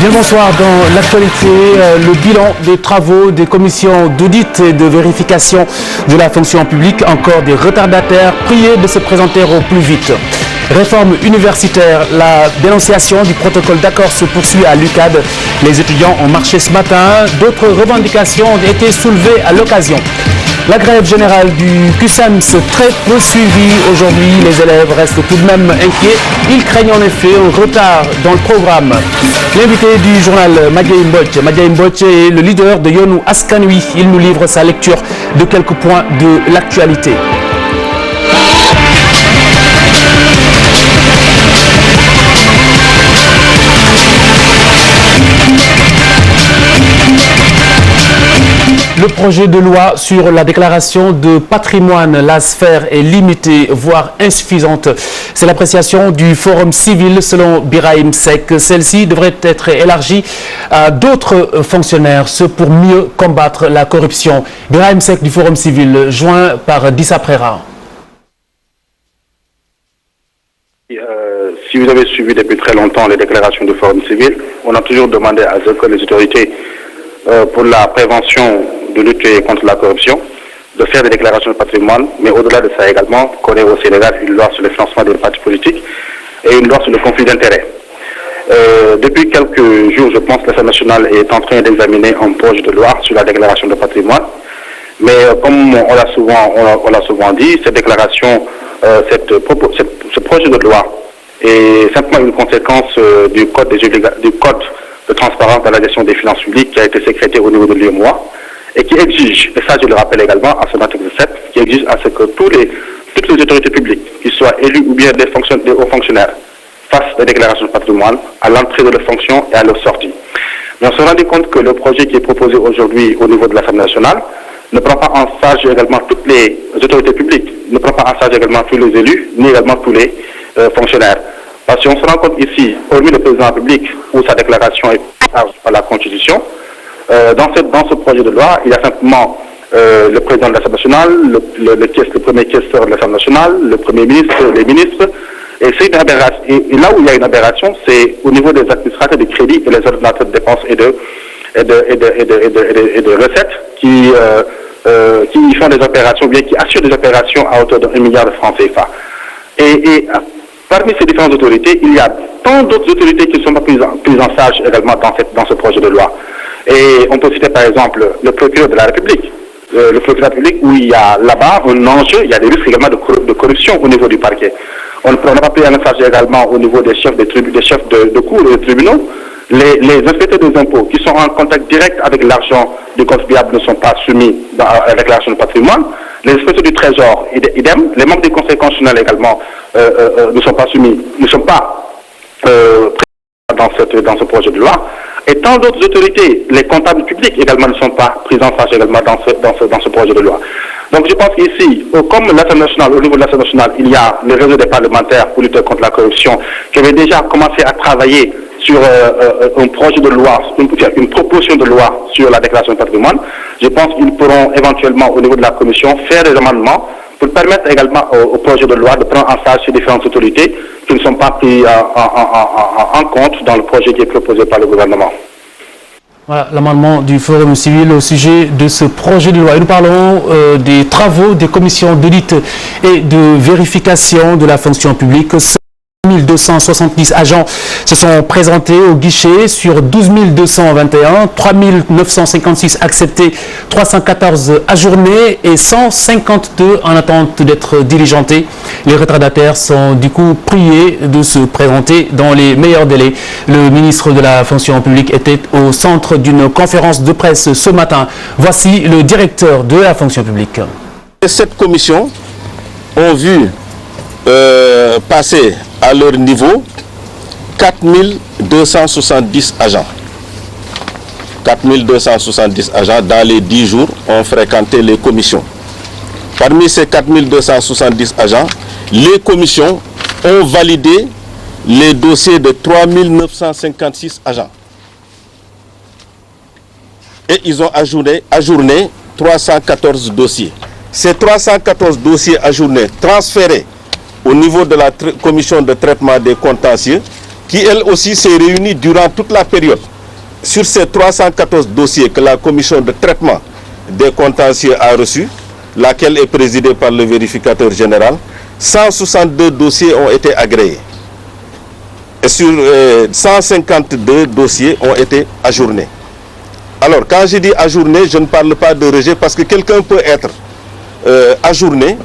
Bien bonsoir. Dans l'actualité, le bilan des travaux des commissions d'audit et de vérification de la fonction publique. Encore des retardataires priés de se présenter au plus vite. Réforme universitaire, la dénonciation du protocole d'accord se poursuit à l'UCAD. Les étudiants ont marché ce matin. D'autres revendications ont été soulevées à l'occasion. La grève générale du QSEMS très peu suivie aujourd'hui. Les élèves restent tout de même inquiets. Ils craignent en effet un retard dans le programme. L'invité du journal Madiaye Mbodj est le leader de Yoonu Askan Wi. Il nous livre sa lecture de quelques points de l'actualité. Le projet de loi sur la déclaration de patrimoine, la sphère est limitée, voire insuffisante. C'est l'appréciation du Forum civil selon Birahim Seck. Celle-ci devrait être élargie à d'autres fonctionnaires, ce pour mieux combattre la corruption. Birahim Seck du Forum civil, joint par Dissa Prera. Si vous avez suivi depuis très longtemps les déclarations du Forum civil, on a toujours demandé à ce que les autorités pour la prévention de lutter contre la corruption, de faire des déclarations de patrimoine, mais au-delà de ça également, qu'on ait au Sénégal une loi sur le financement des partis politiques et une loi sur le conflit d'intérêts. Depuis quelques jours, je pense que l'Assemblée nationale est en train d'examiner un projet de loi sur la déclaration de patrimoine. Mais comme on l'a souvent dit, cette déclaration, ce projet de loi est simplement une conséquence du code de transparence dans la gestion des finances publiques qui a été sécrété au niveau de l'UEMOA et qui exige, et ça je le rappelle également à son article 7, qui exige à ce que toutes les autorités publiques, qu'ils soient élus ou bien des hauts fonctionnaires, fassent des déclarations de patrimoine à l'entrée de leur fonction et à leur sortie. Mais on se rend compte que le projet qui est proposé aujourd'hui au niveau de l'Assemblée nationale ne prend pas en charge également toutes les autorités publiques, ne prend pas en charge également tous les élus, ni également tous les fonctionnaires. Parce qu'on se rend compte ici, hormis le président de la République, où sa déclaration est par la Constitution, dans ce projet de loi, il y a simplement le président de l'Assemblée nationale, le premier questeur de l'Assemblée nationale, le premier ministre, les ministres. Et c'est une aberration. Et là où il y a une aberration, c'est au niveau des administrateurs de crédit et les ordonnateurs de dépenses et de recettes qui font des opérations, bien qui assurent des opérations à hauteur de 1 milliard de francs CFA. Et parmi ces différentes autorités, il y a tant d'autres autorités qui ne sont pas prises en charge également dans ce projet de loi. Et on peut citer par exemple le procureur de la République. Le procureur de la République où il y a là-bas un enjeu, il y a des risques également de corruption au niveau du parquet. On n'a pas pris en charge également au niveau des chefs de cour et des tribunaux. Les inspecteurs des impôts qui sont en contact direct avec l'argent du contribuable ne sont pas soumis avec l'argent du patrimoine. Les inspecteurs du Trésor, idem. Les membres du Conseil constitutionnel également ne sont pas soumis, ne sont pas dans ce projet de loi. Et tant d'autres autorités, les comptables publics également ne sont pas pris en charge également dans ce projet de loi. Donc je pense qu'ici, comme l'Assemblée nationale, au niveau de l'Assemblée nationale, il y a le réseau des parlementaires pour lutter contre la corruption qui avait déjà commencé à travailler sur un projet de loi, une proposition de loi sur la déclaration de patrimoine. Je pense qu'ils pourront éventuellement, au niveau de la commission, faire des amendements pour permettre également au projet de loi de prendre en charge ces différentes autorités qui ne sont pas prises en compte dans le projet qui est proposé par le gouvernement. Voilà l'amendement du Forum civil au sujet de ce projet de loi. Et nous parlons des travaux des commissions d'audit et de vérification de la fonction publique. 1270 agents se sont présentés au guichet sur 12 221, 3 956 acceptés, 314 ajournés et 152 en attente d'être diligentés. Les retardataires sont du coup priés de se présenter dans les meilleurs délais. Le ministre de la fonction publique était au centre d'une conférence de presse ce matin. Voici le directeur de la fonction publique. Cette commission ont vu passer à leur niveau 4270 agents. 4270 agents dans les 10 jours ont fréquenté les commissions. Parmi ces 4270 agents, les commissions ont validé les dossiers de 3956 agents. Et ils ont ajourné 314 dossiers. Ces 314 dossiers ajournés transférés au niveau de la commission de traitement des contentieux, qui elle aussi s'est réunie durant toute la période sur ces 314 dossiers que la commission de traitement des contentieux a reçus, laquelle est présidée par le vérificateur général, 162 dossiers ont été agréés. Et sur 152 dossiers ont été ajournés. Alors, quand je dis ajourné, je ne parle pas de rejet parce que quelqu'un peut être ajourné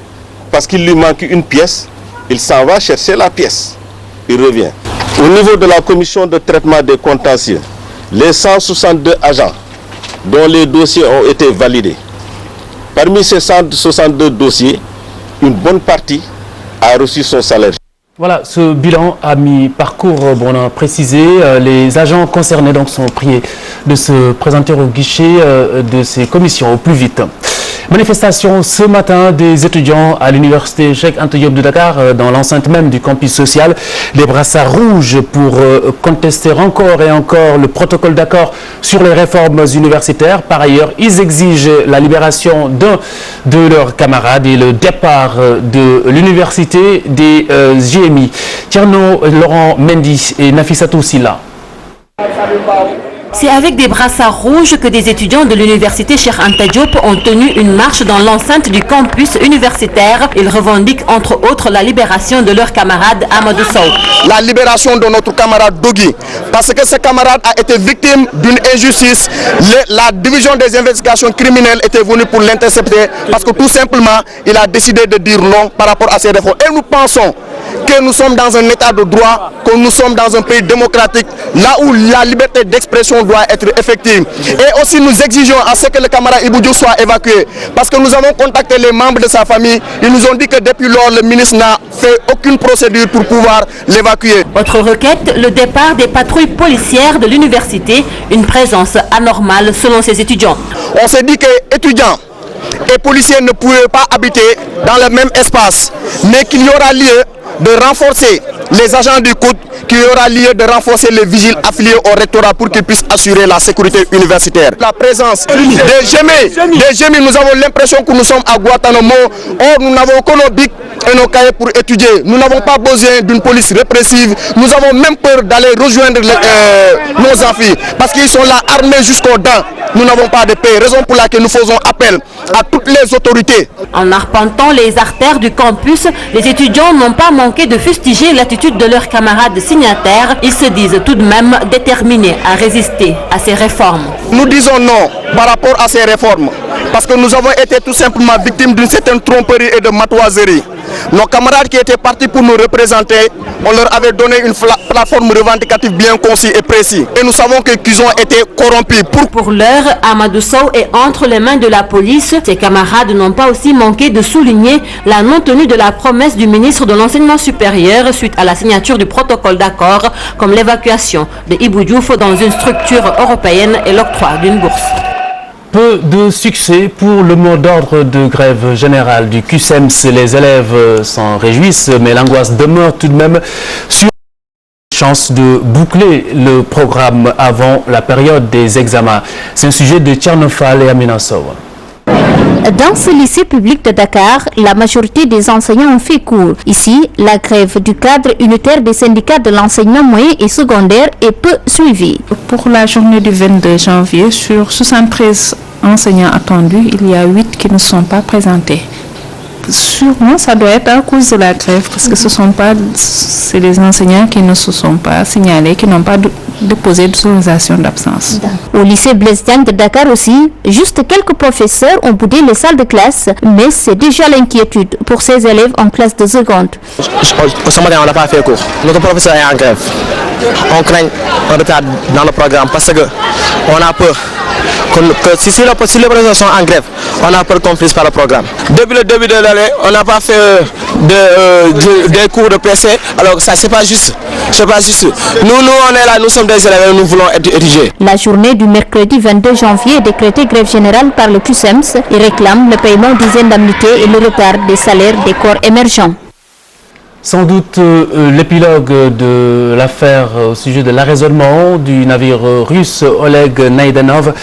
parce qu'il lui manque une pièce, il s'en va chercher la pièce, il revient. Au niveau de la commission de traitement des contentieux, les 162 agents dont les dossiers ont été validés, parmi ces 162 dossiers, une bonne partie a reçu son salaire. Voilà, ce bilan à mi-parcours, bon, on a précisé, les agents concernés donc sont priés de se présenter au guichet de ces commissions au plus vite. Manifestation ce matin des étudiants à l'université Cheikh Anta Diop de Dakar dans l'enceinte même du campus social. Des brassards rouges pour contester encore et encore le protocole d'accord sur les réformes universitaires. Par ailleurs, ils exigent la libération d'un de leurs camarades et le départ de l'université des GMI. Tierno Laurent Mendy et Nafissatou Silla. C'est avec des brassards rouges que des étudiants de l'université Cheikh Anta Diop ont tenu une marche dans l'enceinte du campus universitaire. Ils revendiquent entre autres la libération de leur camarade Amadou Sow. La libération de notre camarade Dogui, parce que ce camarade a été victime d'une injustice. La division des investigations criminelles était venue pour l'intercepter parce que tout simplement il a décidé de dire non par rapport à ces réformes. Et nous pensons que nous sommes dans un état de droit, que nous sommes dans un pays démocratique, là où la liberté d'expression doit être effective. Et aussi nous exigeons à ce que le camarade Ibou Diouf soit évacué, parce que nous avons contacté les membres de sa famille, ils nous ont dit que depuis lors le ministre n'a fait aucune procédure pour pouvoir l'évacuer. Autre requête, le départ des patrouilles policières de l'université, une présence anormale selon ces étudiants. On s'est dit que étudiants et policiers ne pouvaient pas habiter dans le même espace, mais qu'il y aura lieu de renforcer les agents du COUD, qu'il y aura lieu de renforcer les vigiles affiliés au rectorat pour qu'ils puissent assurer la sécurité universitaire. La présence des GMI, nous avons l'impression que nous sommes à Guantanamo. Or, nous n'avons que nos bics et nos cahiers pour étudier. Nous n'avons pas besoin d'une police répressive. Nous avons même peur d'aller rejoindre nos amphis parce qu'ils sont là armés jusqu'aux dents. Nous n'avons pas de paix, raison pour laquelle nous faisons appel à toutes les autorités. En arpentant les artères du campus, les étudiants n'ont pas manqué de fustiger l'attitude de leurs camarades signataires. Ils se disent tout de même déterminés à résister à ces réformes. Nous disons non par rapport à ces réformes parce que nous avons été tout simplement victimes d'une certaine tromperie et de matoiserie. Nos camarades qui étaient partis pour nous représenter, on leur avait donné une plateforme revendicative bien conçue et précise. Et nous savons qu'ils ont été corrompus. Pour l'heure, Amadou Sow est entre les mains de la police. Ses camarades n'ont pas aussi manqué de souligner la non-tenue de la promesse du ministre de l'Enseignement supérieur suite à la signature du protocole d'accord, comme l'évacuation de Ibou Diouf dans une structure européenne et l'octroi d'une bourse. Peu de succès pour le mot d'ordre de grève générale du QSEMS. Les élèves s'en réjouissent, mais l'angoisse demeure tout de même sur la chance de boucler le programme avant la période des examens. C'est un sujet de Tchernofal et Amina Sow. Dans ce lycée public de Dakar, la majorité des enseignants ont fait cours. Ici, la grève du cadre unitaire des syndicats de l'enseignement moyen et secondaire est peu suivie. Pour la journée du 22 janvier, sur 73 enseignants attendus, il y a 8 qui ne sont pas présentés. Sûrement, ça doit être à cause de la grève, parce que c'est des enseignants qui ne se sont pas signalés, qui n'ont pas déposé d'autorisation d'absence. Au lycée Blaise Diagne de Dakar aussi, juste quelques professeurs ont boudé les salles de classe, mais c'est déjà l'inquiétude pour ces élèves en classe de seconde. Ce matin, on n'a pas fait cours. Notre professeur est en grève. On craint un retard dans le programme parce qu'on a peur. Si les professeurs sont en grève, on a peur qu'on finisse par le programme. Depuis le début de l'année, on n'a pas fait des cours de PC, alors ça c'est pas juste. Nous on est là, nous sommes des élèves et nous voulons étudier. La journée du mercredi 22 janvier est décrétée grève générale par le QSEMS et réclame le paiement des indemnités et le retard des salaires des corps émergents. Sans doute l'épilogue de l'affaire au sujet de l'arraisonnement du navire russe Oleg Naidanov.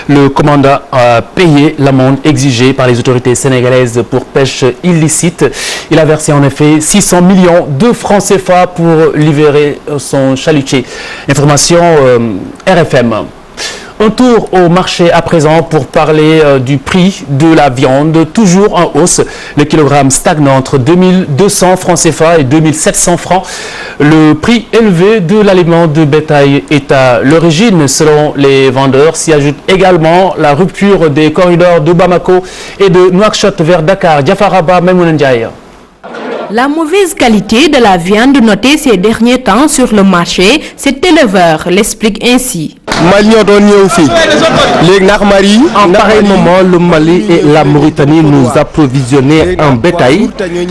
Le commandant a payé l'amende exigée par les autorités sénégalaises pour pêche illicite. Il a versé en effet 600 millions de francs CFA pour libérer son chalutier. Information RFM. Un tour au marché à présent pour parler du prix de la viande, toujours en hausse. Le kilogramme stagne entre 2200 francs CFA et 2700 francs. Le prix élevé de l'aliment de bétail est à l'origine, selon les vendeurs. S'y ajoute également la rupture des corridors de Bamako et de Nouakchott vers Dakar. Diafaraba Maimouna Ndiaye. La mauvaise qualité de la viande notée ces derniers temps sur le marché, cet éleveur l'explique ainsi. En pareil moment, le Mali et la Mauritanie nous approvisionnaient en bétail,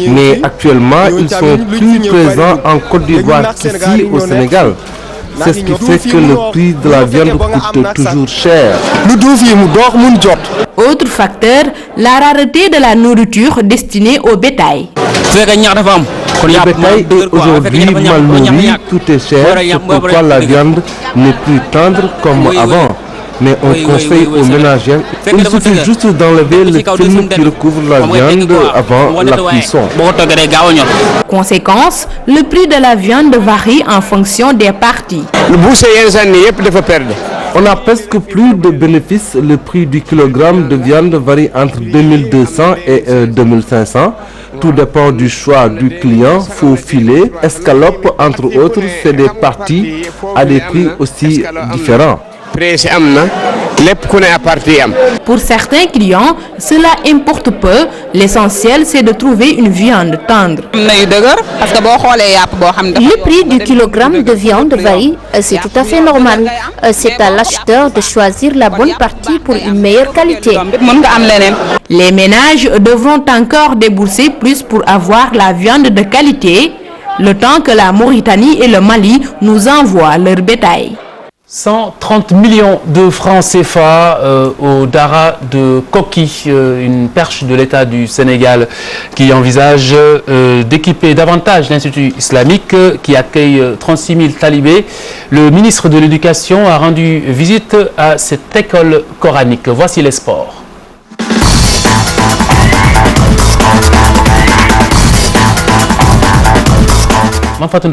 mais actuellement, ils sont plus présents en Côte d'Ivoire qu'ici au Sénégal. C'est ce qui fait que le prix de la viande coûte toujours cher. Autre facteur, la rareté de la nourriture destinée au bétail. Le bétail est aujourd'hui mal nourri, tout est cher, c'est pourquoi la viande n'est plus tendre comme avant. Mais on conseille aux ménagères, il suffit juste d'enlever le film qui recouvre la viande avant la cuisson. Conséquence, le prix de la viande varie en fonction des parties. On n'a presque plus de bénéfices. Le prix du kilogramme de viande varie entre 2200 et 2500. Tout dépend du choix du client. Faux filet, escalope, entre autres, c'est des parties à des prix aussi différents. Pour certains clients, cela importe peu. L'essentiel, c'est de trouver une viande tendre. Le prix du kilogramme de viande varie, c'est tout à fait normal. C'est à l'acheteur de choisir la bonne partie pour une meilleure qualité. Les ménages devront encore débourser plus pour avoir la viande de qualité, le temps que la Mauritanie et le Mali nous envoient leur bétail. 130 millions de francs CFA au Dara de Koki, une perche de l'État du Sénégal qui envisage d'équiper davantage l'Institut islamique qui accueille 36 000 talibés. Le ministre de l'Éducation a rendu visite à cette école coranique. Voici les sports.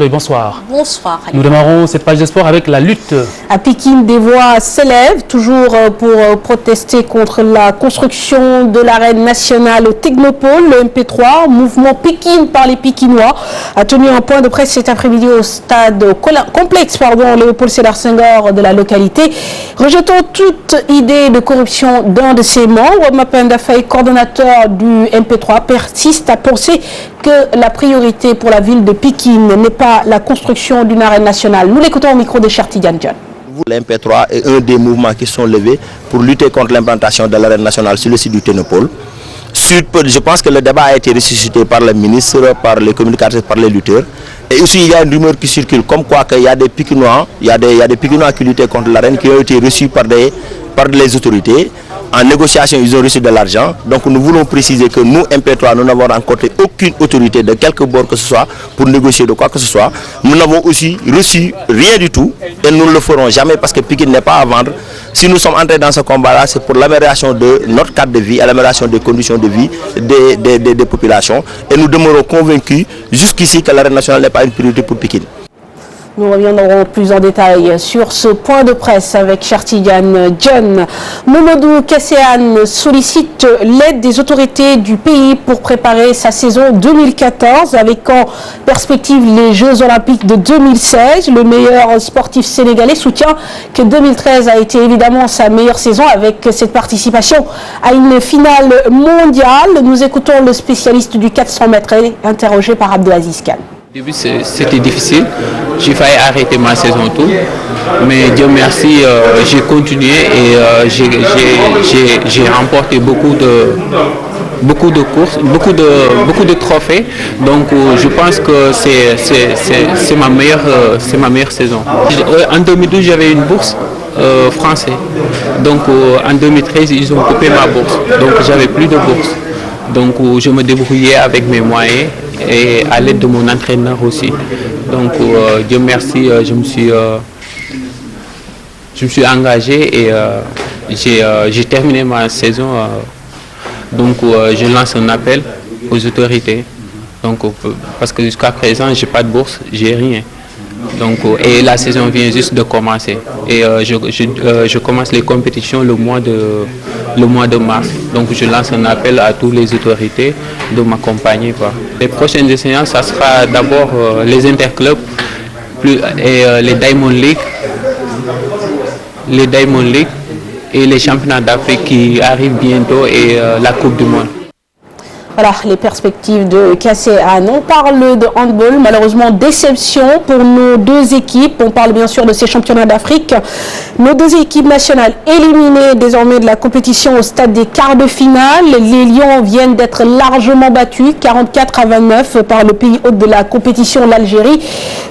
Bonsoir. Bonsoir. Nous démarrons cette page de sport avec la lutte. À Pékin, des voix s'élèvent toujours pour protester contre la construction de l'arène nationale au Technopole, le MP3, mouvement Pékin par les Pékinois, a tenu un point de presse cet après-midi au stade complexe Léopold Sédar Senghor de la localité, rejetant toute idée de corruption d'un de ses membres. Mapenda Faye, coordonnateur du MP3, persiste à penser que la priorité pour la ville de Pékin n'est pas la construction d'une arène nationale. Nous l'écoutons au micro de Charti Dianjan. L'MP3 est un des mouvements qui sont levés pour lutter contre l'implantation de l'arène nationale sur le site du Technopole. Je pense que le débat a été ressuscité par le ministre, par les communicateurs, par les lutteurs. Et aussi, il y a une rumeur qui circule comme quoi il y a des Pékinois, qui luttaient contre l'arène, qui ont été reçus par les autorités. En négociation, ils ont reçu de l'argent. Donc nous voulons préciser que nous, MP3, nous n'avons rencontré aucune autorité de quelque bord que ce soit pour négocier de quoi que ce soit. Nous n'avons aussi reçu rien du tout et nous ne le ferons jamais parce que Pékin n'est pas à vendre. Si nous sommes entrés dans ce combat-là, c'est pour l'amélioration de notre cadre de vie, l'amélioration des conditions de vie des populations. Et nous demeurons convaincus jusqu'ici que l'arène nationale n'est pas une priorité pour Pékin. Nous reviendrons plus en détail sur ce point de presse avec Chartidiane John. Mamadou Kasséane sollicite l'aide des autorités du pays pour préparer sa saison 2014 avec en perspective les Jeux Olympiques de 2016. Le meilleur sportif sénégalais soutient que 2013 a été évidemment sa meilleure saison avec cette participation à une finale mondiale. Nous écoutons le spécialiste du 400 mètres interrogé par Abdelaziz Khan. Au début, c'était difficile. J'ai failli arrêter ma saison tout. Mais Dieu merci, j'ai continué et j'ai remporté beaucoup de courses, beaucoup de trophées. Donc je pense que c'est ma meilleure saison. En 2012, j'avais une bourse française. Donc en 2013, ils ont coupé ma bourse. Donc j'avais plus de bourse. Donc je me débrouillais avec mes moyens et à l'aide de mon entraîneur aussi. Donc Dieu merci, je me suis engagé et j'ai terminé ma saison. Donc je lance un appel aux autorités. Donc, parce que jusqu'à présent, je n'ai pas de bourse, j'ai rien. Donc, et la saison vient juste de commencer. Et je commence les compétitions le mois de mars. Donc je lance un appel à toutes les autorités de m'accompagner. Les prochaines séances, ça sera d'abord les interclubs et les Diamond League. Les Diamond League et les championnats d'Afrique qui arrivent bientôt et la Coupe du Monde. Voilà les perspectives de KCA. On parle de handball, malheureusement déception pour nos deux équipes. On parle bien sûr de ces championnats d'Afrique. Nos deux équipes nationales éliminées désormais de la compétition au stade des quarts de finale. Les Lions viennent d'être largement battus, 44-29 par le pays hôte de la compétition, l'Algérie.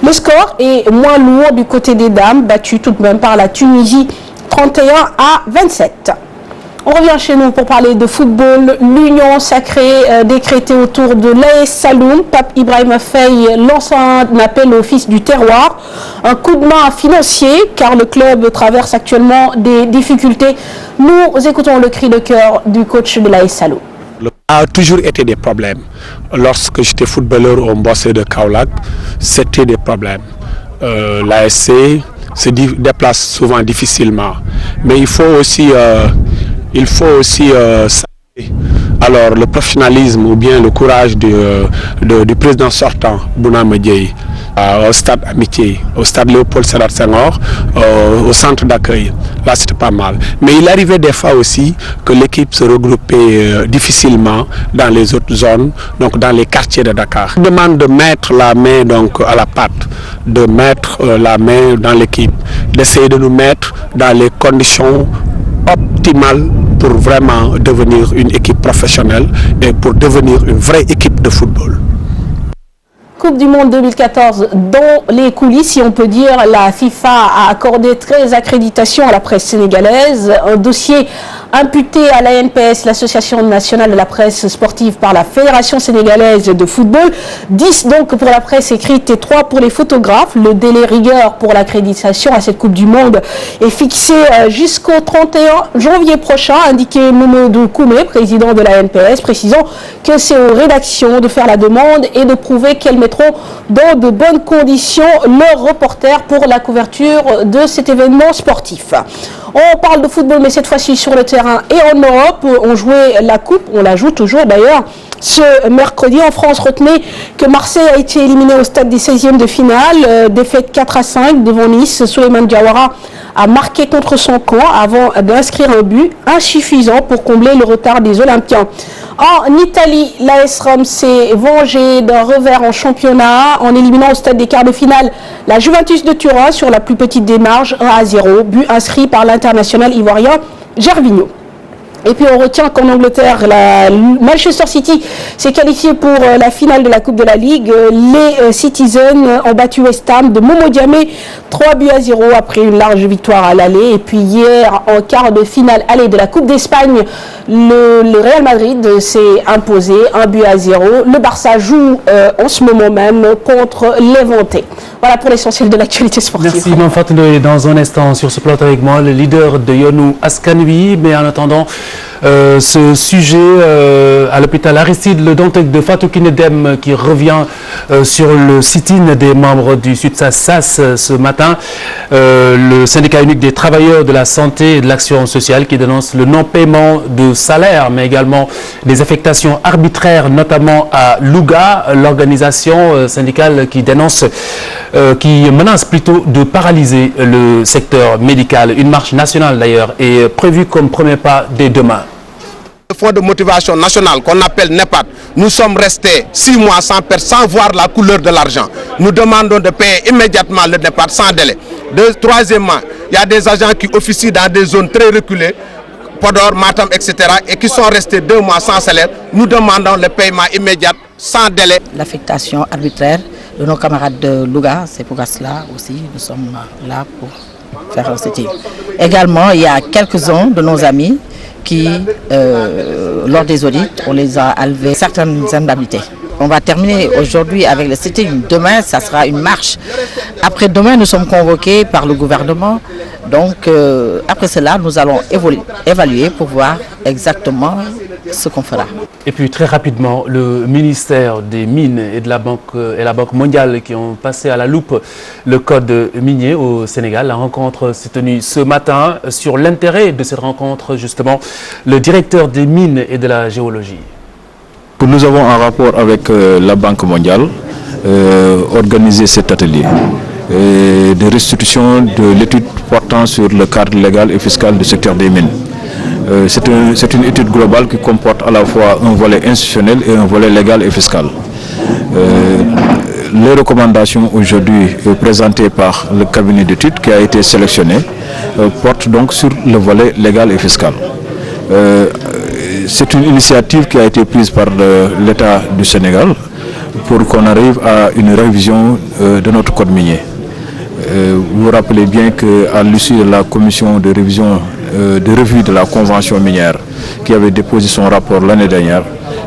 Le score est moins lourd du côté des dames, battu tout de même par la Tunisie, 31-27. On revient chez nous pour parler de football. L'union sacrée décrétée autour de l'AS Saloum. Pape Ibrahima Faye lance un appel au fils du terroir. Un coup de main financier car le club traverse actuellement des difficultés. Nous écoutons le cri de cœur du coach de l'AS Saloum. Il a toujours été des problèmes. Lorsque j'étais footballeur au Mbossé de Kaolack, c'était des problèmes. L'ASC se déplace souvent difficilement. Mais il faut aussi saluer alors le professionnalisme ou bien le courage du président sortant, Bouna Medjei, au stade Amitié, au stade Léopold Sédar Senghor, au centre d'accueil. Là, c'était pas mal. Mais il arrivait des fois aussi que l'équipe se regroupait difficilement dans les autres zones, donc dans les quartiers de Dakar. On demande de mettre la main donc à la pâte, de mettre la main dans l'équipe, d'essayer de nous mettre dans les conditions optimale pour vraiment devenir une équipe professionnelle et pour devenir une vraie équipe de football. Coupe du Monde 2014 dans les coulisses, si on peut dire, la FIFA a accordé 13 accréditations à la presse sénégalaise. Un dossier imputé à l'ANPS, l'Association nationale de la presse sportive, par la Fédération sénégalaise de football. 10 donc pour la presse écrite et 3 pour les photographes. Le délai rigueur pour l'accréditation à cette Coupe du Monde est fixé jusqu'au 31 janvier prochain, indiqué Mamadou Koumé, président de l'ANPS, précisant que c'est aux rédactions de faire la demande et de prouver qu'elles mettront dans de bonnes conditions leurs reporters pour la couverture de cet événement sportif. On parle de football, mais cette fois-ci sur le terrain et en Europe. On jouait la coupe, on la joue toujours d'ailleurs. Ce mercredi en France, retenez que Marseille a été éliminé au stade des 16e de finale. Défaite 4-5 devant Nice. Souleymane Diawara a marqué contre son camp avant d'inscrire un but insuffisant pour combler le retard des Olympiens. En Italie, l'AS Rome s'est vengé d'un revers en championnat en éliminant au stade des quarts de finale la Juventus de Turin sur la plus petite des marges, 1-0, but inscrit par l'international ivoirien Gervinho. Et puis on retient qu'en Angleterre, Manchester City s'est qualifié pour la finale de la Coupe de la Ligue. Les Citizens ont battu West Ham de Momo Diamé 3-0 après une large victoire à l'aller. Et puis hier, en quart de finale aller de la Coupe d'Espagne, le Real Madrid s'est imposé 1-0. Le Barça joue en ce moment même contre l'Éventé. Voilà pour l'essentiel de l'actualité sportive. Merci Manfatou Ndoye. Dans un instant sur ce plateau avec moi, le leader de Yonou Askanui. Mais en attendant, ce sujet à l'hôpital Aristide Le Dantec de Fatou Kinedem qui revient sur le sit-in des membres du SUTSAS ce matin. Le syndicat unique des travailleurs de la santé et de l'action sociale qui dénonce le non-paiement de salaire, mais également des affectations arbitraires, notamment à Louga, l'organisation syndicale qui dénonce, qui menace plutôt de paralyser le secteur médical. Une marche nationale d'ailleurs est prévue comme premier pas dès demain. Le fonds de motivation national qu'on appelle NEPAD, nous sommes restés 6 mois sans voir la couleur de l'argent. Nous demandons de payer immédiatement le NEPAD sans délai. Troisièmement, il y a des agents qui officient dans des zones très reculées, Podor, Matam, etc. et qui sont restés 2 mois sans salaire. Nous demandons le paiement immédiat sans délai. L'affectation arbitraire de nos camarades de Louga, c'est pour cela aussi nous sommes là pour faire un sit-in. Également, il y a quelques-uns de nos amis qui, lors des audits, on les a enlevés certaines indemnités. On va terminer aujourd'hui avec le sitting. Demain, ça sera une marche. Après-demain, nous sommes convoqués par le gouvernement. Donc, après cela, nous allons évaluer pour voir exactement ce qu'on fera. Et puis, très rapidement, le ministère des Mines et de la Banque mondiale qui ont passé à la loupe le code minier au Sénégal. La rencontre s'est tenue ce matin. Sur l'intérêt de cette rencontre, justement, le directeur des Mines et de la Géologie. Nous avons un rapport avec la Banque mondiale organisé cet atelier de restitution de l'étude portant sur le cadre légal et fiscal du secteur des mines. C'est une étude globale qui comporte à la fois un volet institutionnel et un volet légal et fiscal. Les recommandations aujourd'hui présentées par le cabinet d'études qui a été sélectionné portent donc sur le volet légal et fiscal. C'est une initiative qui a été prise par l'État du Sénégal pour qu'on arrive à une révision de notre code minier. Vous vous rappelez bien qu'à l'issue de la commission de révision de revue de la convention minière qui avait déposé son rapport l'année dernière,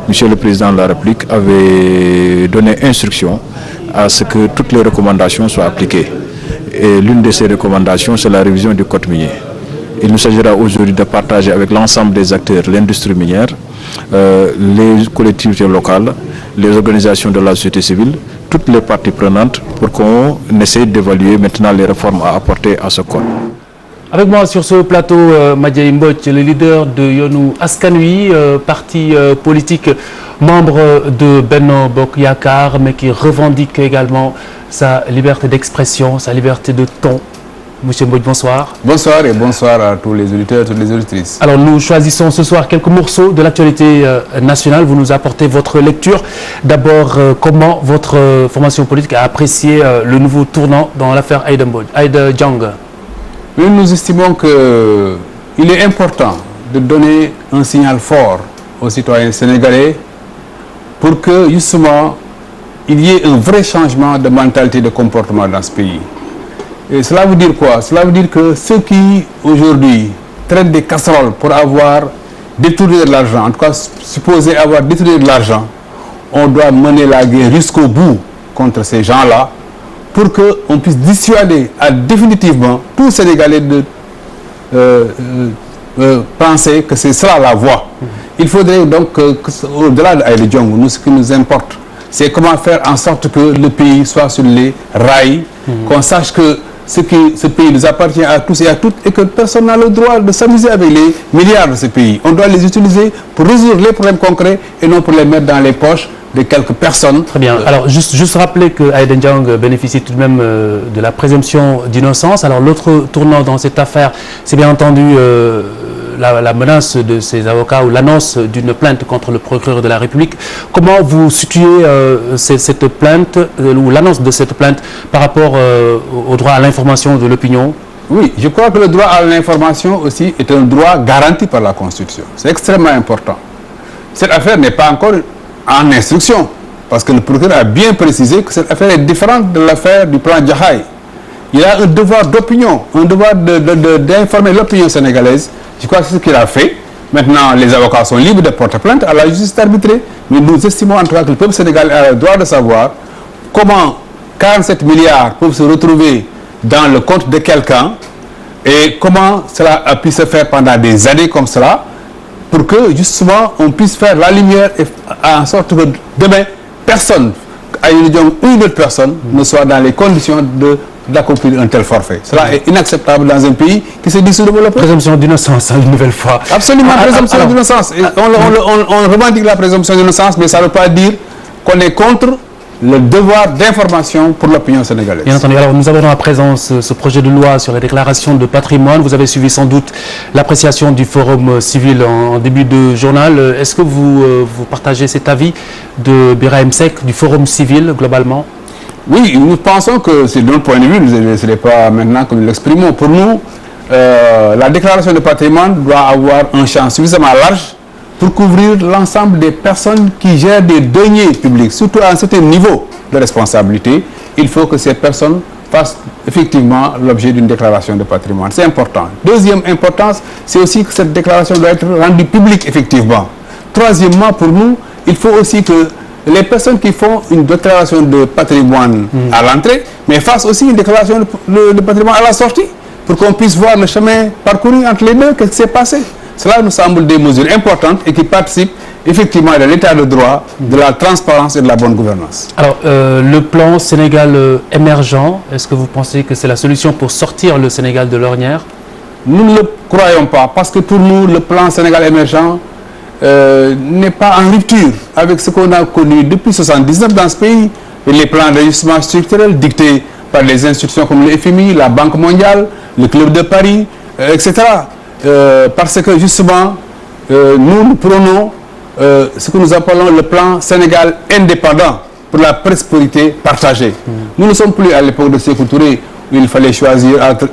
Monsieur le Président de la République avait donné instruction à ce que toutes les recommandations soient appliquées. Et l'une de ces recommandations, c'est la révision du code minier. Il nous s'agira aujourd'hui de partager avec l'ensemble des acteurs, l'industrie minière, les collectivités locales, les organisations de la société civile, toutes les parties prenantes pour qu'on essaie d'évaluer maintenant les réformes à apporter à ce code. Avec moi sur ce plateau, Madiaye Mbodj, le leader de Yonu Askan Wi, parti politique, membre de Benno Bokk Yakaar, mais qui revendique également sa liberté d'expression, sa liberté de ton. Monsieur Mbodj, bonsoir. Bonsoir et bonsoir à tous les auditeurs, toutes les auditrices. Alors nous choisissons ce soir quelques morceaux de l'actualité nationale. Vous nous apportez votre lecture. D'abord, comment votre formation politique a apprécié le nouveau tournant dans l'affaire Aïda Diong? Nous estimons qu'il est important de donner un signal fort aux citoyens sénégalais pour que justement il y ait un vrai changement de mentalité, de comportement dans ce pays. Et cela veut dire quoi? Cela veut dire que ceux qui aujourd'hui traitent des casseroles pour avoir détourné de l'argent, en tout cas supposé avoir détourné de l'argent, on doit mener la guerre jusqu'au bout contre ces gens-là pour qu'on puisse dissuader définitivement tous les Sénégalais de penser que c'est cela la voie. Il faudrait donc au-delà d'Aïda Diong, nous, ce qui nous importe, c'est comment faire en sorte que le pays soit sur les rails, qu'on sache que ce pays nous appartient à tous et à toutes et que personne n'a le droit de s'amuser avec les milliards de ce pays. On doit les utiliser pour résoudre les problèmes concrets et non pour les mettre dans les poches de quelques personnes. Très bien. Alors, juste rappeler que Aïda Diong bénéficie tout de même de la présomption d'innocence. Alors, l'autre tournant dans cette affaire, c'est bien entendu la menace de ses avocats ou l'annonce d'une plainte contre le procureur de la République. Comment vous situez cette plainte ou l'annonce de cette plainte par rapport au droit à l'information de l'opinion? Oui, je crois que le droit à l'information aussi est un droit garanti par la Constitution. C'est extrêmement important. Cette affaire n'est pas encore en instruction, parce que le procureur a bien précisé que cette affaire est différente de l'affaire du plan Jahaï. Il a un devoir d'opinion, un devoir d'informer l'opinion sénégalaise. Je crois que c'est ce qu'il a fait. Maintenant, les avocats sont libres de porter plainte à la justice d'arbitrer. Mais nous estimons en tout cas que le peuple sénégalais a le droit de savoir comment 47 milliards peuvent se retrouver dans le compte de quelqu'un et comment cela a pu se faire pendant des années comme cela, pour que justement on puisse faire la lumière et en sorte que demain, personne, Aïda Diong ou une autre personne, ne soit dans les conditions d'accomplir un tel forfait. Cela est inacceptable dans un pays qui se dit sous-développé. Présomption d'innocence, une nouvelle fois. Absolument, présomption d'innocence. On revendique la présomption d'innocence, mais ça ne veut pas dire qu'on est contre le devoir d'information pour l'opinion sénégalaise. Bien entendu. Alors nous avons à présent ce projet de loi sur la déclaration de patrimoine. Vous avez suivi sans doute l'appréciation du Forum civil en début de journal. Est-ce que vous partagez cet avis de Birahim Seck du Forum civil globalement? Oui, nous pensons que c'est de notre point de vue, ce n'est pas maintenant que nous l'exprimons. Pour nous, la déclaration de patrimoine doit avoir un champ suffisamment large pour couvrir l'ensemble des personnes qui gèrent des deniers publics, surtout à un certain niveau de responsabilité. Il faut que ces personnes fassent effectivement l'objet d'une déclaration de patrimoine. C'est important. Deuxième importance, c'est aussi que cette déclaration doit être rendue publique effectivement. Troisièmement, pour nous, il faut aussi que les personnes qui font une déclaration de patrimoine à l'entrée, mais fassent aussi une déclaration de patrimoine à la sortie, pour qu'on puisse voir le chemin parcouru entre les deux, qu'est-ce qui s'est passé. Cela nous semble des mesures importantes et qui participent effectivement de l'état de droit, de la transparence et de la bonne gouvernance. Alors, le plan Sénégal émergent, est-ce que vous pensez que c'est la solution pour sortir le Sénégal de l'ornière? Nous ne le croyons pas, parce que pour nous, le plan Sénégal émergent n'est pas en rupture avec ce qu'on a connu depuis 1979 dans ce pays, et les plans d'ajustement structurel dictés par les institutions comme le FMI, la Banque mondiale, le Club de Paris, etc. Parce que justement, nous prenons ce que nous appelons le plan Sénégal indépendant pour la prospérité partagée. Nous ne sommes plus à l'époque de Sékou Touré où il fallait choisir entre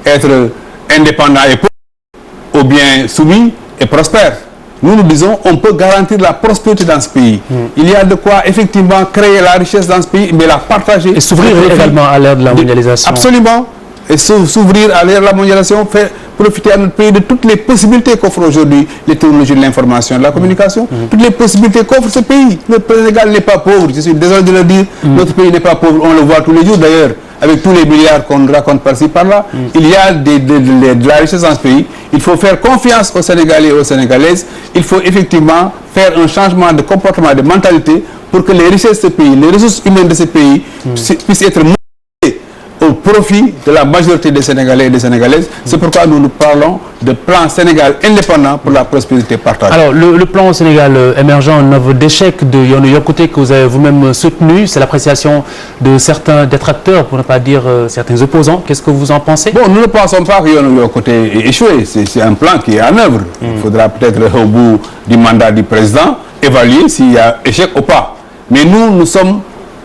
être indépendant et pauvre ou bien soumis et prospère. Nous disons on peut garantir la prospérité dans ce pays. Il y a de quoi effectivement créer la richesse dans ce pays, mais la partager. Et s'ouvrir également à l'ère de la mondialisation. Absolument. Et s'ouvrir à l'ère de la mondialisation, faire profiter à notre pays de toutes les possibilités qu'offrent aujourd'hui les technologies de l'information et de la communication, toutes les possibilités qu'offre ce pays. Notre Sénégal n'est pas pauvre, je suis désolé de le dire, notre pays n'est pas pauvre, on le voit tous les jours d'ailleurs, avec tous les milliards qu'on raconte par-ci par-là. Il y a de la richesse dans ce pays, il faut faire confiance aux Sénégalais et aux Sénégalaises, il faut effectivement faire un changement de comportement, de mentalité, pour que les richesses de ce pays, les ressources humaines de ce pays puissent être au profit de la majorité des Sénégalais et des Sénégalaises. C'est pourquoi nous parlons de plan Sénégal indépendant pour la prospérité partagée. Alors, le plan Sénégal émergent, un œuvre d'échec de Yonou Yokoté que vous avez vous-même soutenu, c'est l'appréciation de certains détracteurs, pour ne pas dire certains opposants. Qu'est-ce que vous en pensez? Bon, nous ne pensons pas que Yonou Yokoté ait échoué. C'est un plan qui est en œuvre. Il faudra peut-être au bout du mandat du président évaluer s'il y a échec ou pas. Mais nous sommes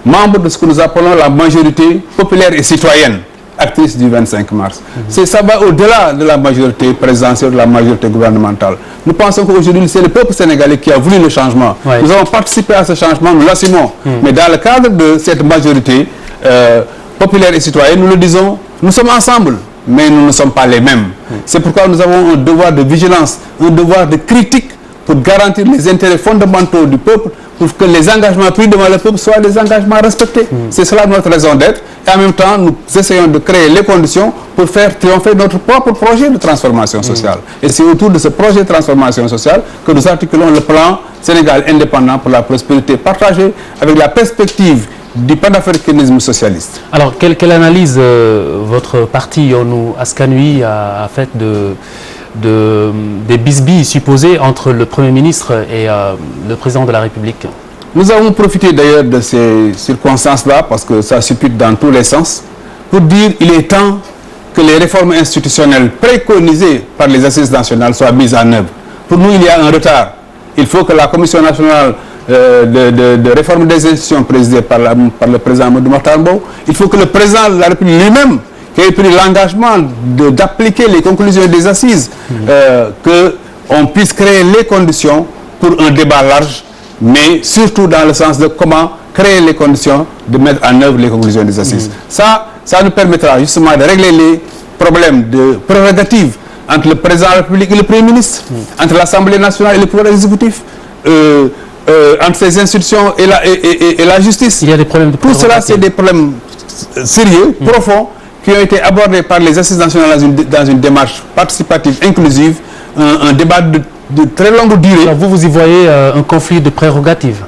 membres de ce que nous appelons la majorité populaire et citoyenne, actrice du 25 mars. Ça va au-delà de la majorité présidentielle, de la majorité gouvernementale. Nous pensons qu'aujourd'hui, c'est le peuple sénégalais qui a voulu le changement. Nous avons participé à ce changement, nous l'assumons. Mais dans le cadre de cette majorité populaire et citoyenne, nous le disons, nous sommes ensemble, mais nous ne sommes pas les mêmes. C'est pourquoi nous avons un devoir de vigilance, un devoir de critique pour garantir les intérêts fondamentaux du peuple, pour que les engagements pris devant le peuple soient des engagements respectés. C'est cela notre raison d'être. Et en même temps, nous essayons de créer les conditions pour faire triompher notre propre projet de transformation sociale. Et c'est autour de ce projet de transformation sociale que nous articulons le plan Sénégal indépendant pour la prospérité partagée avec la perspective du panafricanisme socialiste. Alors, quelle analyse votre parti Yonou Askanui a fait des bisbilles supposées entre le Premier ministre et le Président de la République? Nous avons profité d'ailleurs de ces circonstances-là, parce que ça suppute dans tous les sens, pour dire qu'il est temps que les réformes institutionnelles préconisées par les assises nationales soient mises en œuvre. Pour nous, il y a un retard. Il faut que la Commission nationale de réforme des institutions présidée par le président Amadou Mahtar Mbow, il faut que le président de la République lui-même, qui a pris l'engagement d'appliquer les conclusions des assises, qu'on puisse créer les conditions pour un débat large, mais surtout dans le sens de comment créer les conditions de mettre en œuvre les conclusions des assises. Ça nous permettra justement de régler les problèmes de prérogatives entre le président de la République et le Premier ministre, entre l'Assemblée nationale et le pouvoir exécutif, entre ces institutions et la justice. Il y a des problèmes de prérogatives. Tout cela, c'est des problèmes sérieux, profonds, qui ont été abordés par les assises nationales dans une démarche participative, inclusive, un débat de très longue durée. Alors vous y voyez un conflit de prérogatives?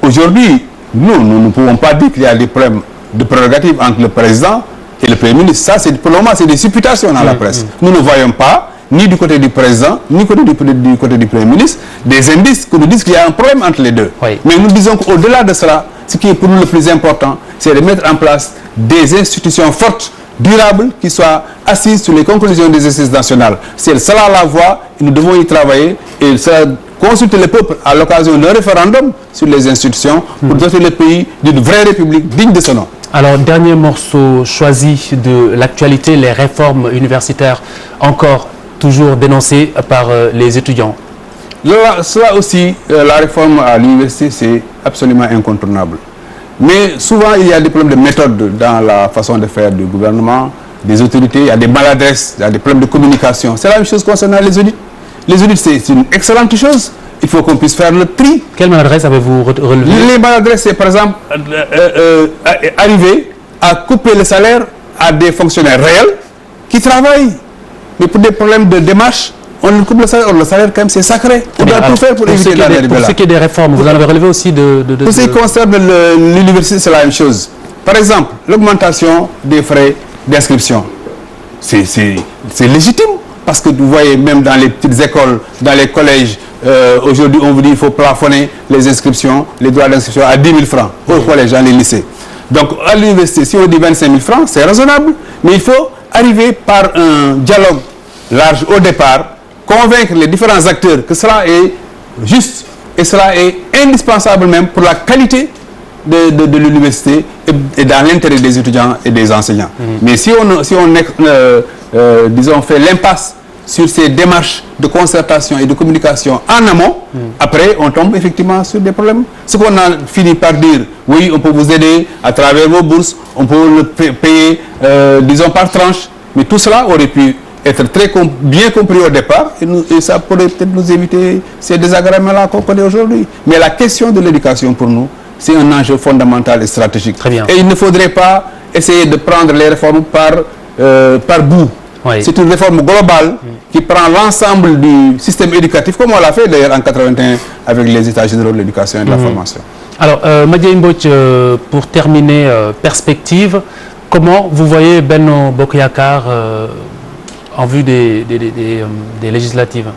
Aujourd'hui, nous ne pouvons pas dire qu'il y a des problèmes de prérogatives entre le président et le Premier ministre. Ça, pour le moment, c'est des supputations dans la presse. Nous ne voyons pas, ni du côté du président, ni du côté du Premier ministre, des indices qui nous disent qu'il y a un problème entre les deux. Mais nous disons qu'au-delà de cela, ce qui est pour nous le plus important, c'est de mettre en place des institutions fortes, durables, qui soient assises sur les conclusions des assises nationales. C'est cela la voie, et nous devons y travailler, et consulter le peuple à l'occasion d'un référendum sur les institutions pour doter le pays d'une vraie république digne de ce nom. Alors, dernier morceau choisi de l'actualité, les réformes universitaires, encore toujours dénoncées par les étudiants. Cela aussi, la réforme à l'université, c'est absolument incontournable. Mais souvent, il y a des problèmes de méthode dans la façon de faire du gouvernement, des autorités, il y a des maladresses, il y a des problèmes de communication. C'est la même chose concernant les audits. Les audits, c'est une excellente chose. il faut qu'on puisse faire le tri. Quelle maladresse avez-vous relevé? Les maladresses, c'est par exemple arriver à couper le salaire à des fonctionnaires réels qui travaillent. Mais pour des problèmes de démarche, on coupe le salaire. Or, le salaire, quand même, c'est sacré. On doit tout faire pour éviter la dérive. Pour ce qui est des réformes, vous en avez relevé aussi Pour ce qui concerne l'université, c'est la même chose. Par exemple, l'augmentation des frais d'inscription. C'est légitime. Parce que vous voyez, même dans les petites écoles, dans les collèges, aujourd'hui, on vous dit qu'il faut plafonner les inscriptions, les droits d'inscription à 10 000 francs au collège, dans les lycées. Donc, à l'université, si on dit 25 000 francs, c'est raisonnable. Mais il faut arriver par un dialogue large au départ, convaincre les différents acteurs que cela est juste et cela est indispensable même pour la qualité de l'université et dans l'intérêt des étudiants et des enseignants. Mais si on disons, fait l'impasse sur ces démarches de concertation et de communication en amont, après on tombe effectivement sur des problèmes. Ce qu'on a fini par dire, oui, on peut vous aider à travers vos bourses, on peut le payer, disons, par tranche, mais tout cela aurait pu être bien compris au départ et ça pourrait peut-être nous éviter ces désagréments-là qu'on connaît aujourd'hui. Mais la question de l'éducation pour nous, c'est un enjeu fondamental et stratégique. Très bien. Et il ne faudrait pas essayer de prendre les réformes par bout. Oui. C'est une réforme globale qui prend l'ensemble du système éducatif, comme on l'a fait d'ailleurs en 81 avec les États généraux de l'éducation et de la formation. Alors, Madiaye Mbodj, pour terminer, perspective, comment vous voyez Benno Bokk Yakaar en vue des législatives,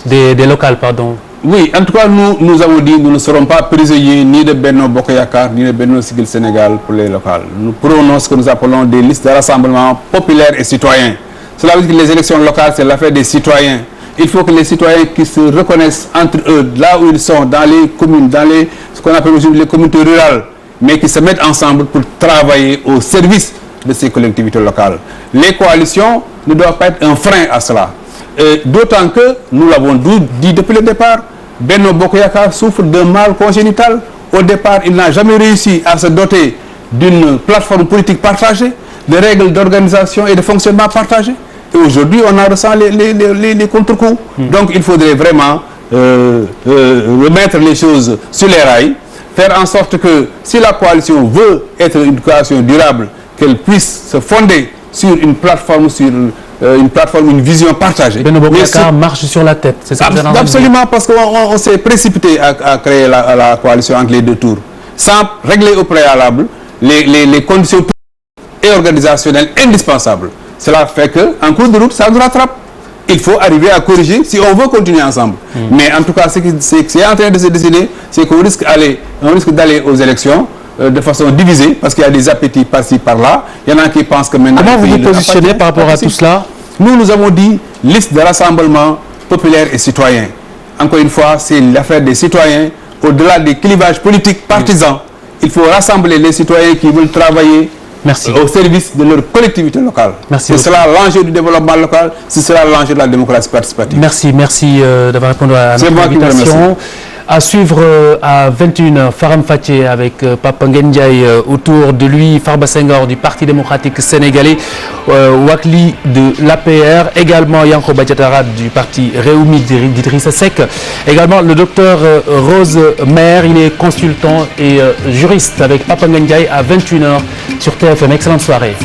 des locales, pardon? Oui, en tout cas, nous avons dit que nous ne serons pas prisonniers ni de Benno Bokk Yakaar ni de Benno Siggil Sénégal pour les locales. Nous prenons ce que nous appelons des listes de rassemblement populaires et citoyens. Cela veut dire que les élections locales, c'est l'affaire des citoyens. Il faut que les citoyens qui se reconnaissent entre eux, là où ils sont, dans les communes, dans ce qu'on appelle aujourd'hui les communautés rurales, mais qui se mettent ensemble pour travailler au service de ces collectivités locales. Les coalitions ne doivent pas être un frein à cela. D'autant que, nous l'avons dit depuis le départ, Benno Bokk Yakaar souffre d'un mal congénital. Au départ, il n'a jamais réussi à se doter d'une plateforme politique partagée, de règles d'organisation et de fonctionnement partagées. Et aujourd'hui, on en ressent les contre-coups. Donc, il faudrait vraiment remettre les choses sur les rails, faire en sorte que si la coalition veut être une coalition durable, qu'elle puisse se fonder sur une plateforme, une vision partagée. Benno Bokk Yakaar marche sur la tête, c'est ça? Absolument, parce qu'on s'est précipité à créer la coalition entre les deux tours, sans régler au préalable les conditions et organisationnelles indispensables. Cela fait qu'en cours de route, ça nous rattrape. Il faut arriver à corriger si on veut continuer ensemble. Mais en tout cas, ce qui est en train de se décider, c'est qu'on risque d'aller aux élections de façon divisée, parce qu'il y a des appétits par-ci, par-là. Il y en a qui pensent que maintenant... Comment vous vous positionnez par rapport à tout cela? Nous avons dit liste de rassemblement populaire et citoyen. Encore une fois, c'est l'affaire des citoyens. Au-delà des clivages politiques partisans, il faut rassembler les citoyens qui veulent travailler au service de leur collectivité locale. C'est cela l'enjeu du développement local, c'est cela l'enjeu de la démocratie participative. Merci d'avoir répondu à notre invitation. À suivre à 21h, Faram Facé avec Papa Ndiaye, autour de lui, Farba Senghor du Parti démocratique sénégalais, Wakli de l'APR, également Yankoba Diattara du Parti Rewmi d'Idrissa Seck, également le docteur Rose Maire, il est consultant et juriste avec Papa Ndiaye à 21h sur TFM. Excellente soirée.